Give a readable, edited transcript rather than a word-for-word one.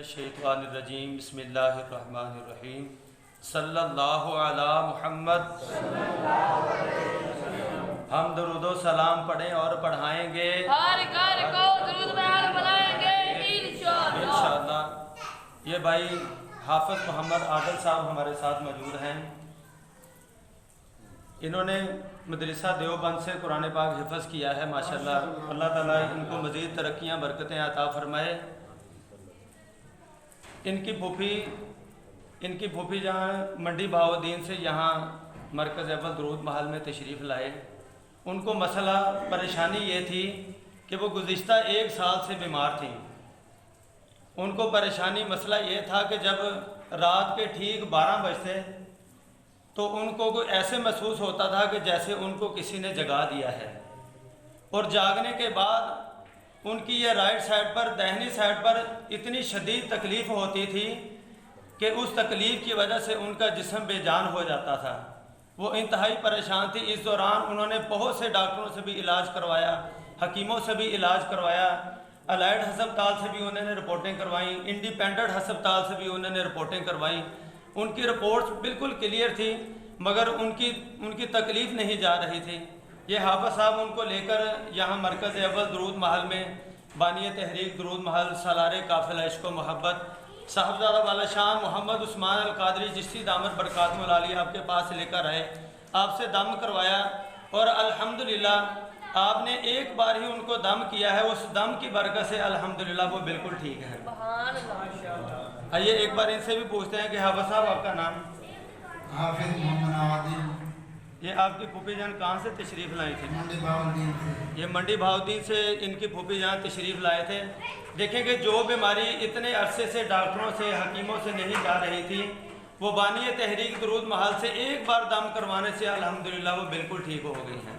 मिनश्शैतानिर्रजीम बिस्मिल्लाहिर्रहमानिर्रहीम सल्लल्लाहु अला मुहम्मद। हम दरूद व सलाम पढ़ें और पढ़ाएंगे इंशाअल्लाह। ये भाई हाफिज मोहम्मद आदिल साहब हमारे साथ मौजूद हैं। इन्होंने मदरसा देवबंद से कुरान पाक हिफ़्ज़ किया है माशाअल्लाह। अल्लाह ताला इनको मज़ीद तरक्कियाँ बरकतें अता फरमाए। इनकी फूफी जहाँ मंडी बाउद्दीन से यहाँ मरकज़ अव्वल दरूद महल में तशरीफ़ लाए। उनको मसला परेशानी ये थी कि वो गुज़िश्ता 1 साल से बीमार थी। उनको परेशानी मसला ये था कि जब रात के ठीक 12 बजते तो उनको कोई ऐसे महसूस होता था कि जैसे उनको किसी ने जगा दिया है, और जागने के बाद उनकी ये राइट साइड पर, दाहिनी साइड पर इतनी शदीद तकलीफ़ होती थी कि उस तकलीफ़ की वजह से उनका जिस्म बेजान हो जाता था। वो इंतहाई परेशान थी। इस दौरान उन्होंने बहुत से डॉक्टरों से भी इलाज करवाया, हकीमों से भी इलाज करवाया, अलाइड हस्पताल से भी उन्होंने रिपोर्टें करवाई, इंडिपेंडेंट हस्पताल से भी उन्होंने रिपोर्टें करवाई। उनकी रिपोर्ट्स बिल्कुल क्लियर थी, मगर उनकी तकलीफ़ नहीं जा रही थी। ये हाफिज़ साहब उनको लेकर यहाँ मरकज़ अव्वल दरूद महल में बानी तहरीक दरूद महल सालारे काफ़िला इश्क़ व मोहब्बत साहबजादा वाला शाह मोहम्मद उस्मान अल कादरी चिश्ती दामद बरकातुहुल आलिया आपके पास लेकर आए, आपसे दम करवाया, और अल्हम्दुलिल्लाह आपने एक बार ही उनको दम किया है। उस दम की बरकत से अल्हम्दुलिल्लाह वो बिल्कुल ठीक है। आइए एक बार इनसे भी पूछते हैं कि हाफिज़ साहब आपका नाम? हाफिज मोहम्मद आदिल। ये आपकी फूफी जान कहाँ से तशरीफ़ लाए थे? मंडी बाउद्दीन से। ये मंडी बाउद्दीन से इनकी फूफी जान तशरीफ़ लाए थे। देखें कि जो बीमारी इतने अरसे से डॉक्टरों से हकीमों से नहीं जा रही थी, वो बानी तहरीक दरूद महल से एक बार दम करवाने से अल्हम्दुलिल्लाह वो बिल्कुल ठीक हो गई हैं।